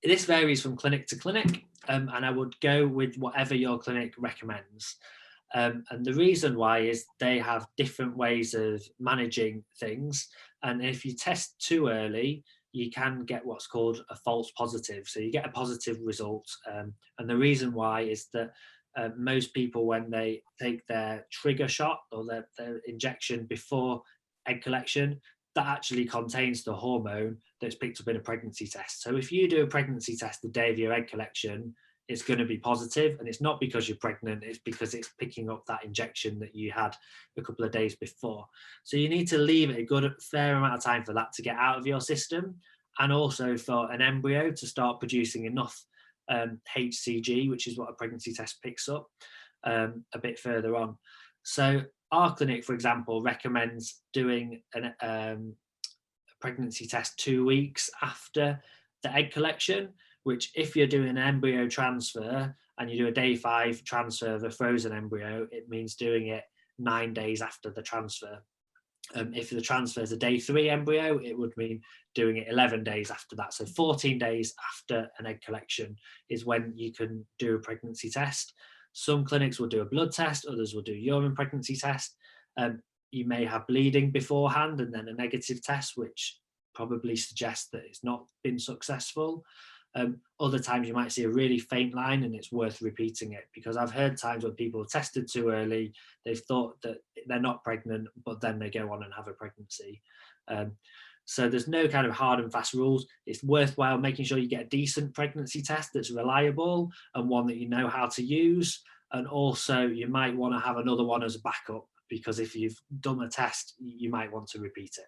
This varies from clinic to clinic, and I would go with whatever your clinic recommends. And the reason why is they have different ways of managing things. And if you test too early, you can get what's called a false positive. So you get a positive result. And the reason why is that most people, when they take their trigger shot or their injection before egg collection, that actually contains the hormone that's picked up in a pregnancy test. So if you do a pregnancy test the day of your egg collection, it's going to be positive, and it's not because you're pregnant, it's because it's picking up that injection that you had a couple of days before. So you need to leave it a good fair amount of time for that to get out of your system, and also for an embryo to start producing enough HCG, which is what a pregnancy test picks up, a bit further on. So our clinic, for example, recommends doing a pregnancy test 2 weeks after the egg collection, which if you're doing an embryo transfer and you do a day 5 transfer of a frozen embryo, it means doing it 9 days after the transfer. If the transfer is a day 3 embryo, it would mean doing it 11 days after that. So 14 days after an egg collection is when you can do a pregnancy test. Some clinics will do a blood test, others will do urine pregnancy test. You may have bleeding beforehand and then a negative test, which probably suggests that it's not been successful. Other times you might see a really faint line and it's worth repeating it, because I've heard times when people have tested too early, they've thought that they're not pregnant, but then they go on and have a pregnancy. So there's no kind of hard and fast rules. It's worthwhile making sure you get a decent pregnancy test that's reliable and one that you know how to use. And also you might want to have another one as a backup, because if you've done a test, you might want to repeat it.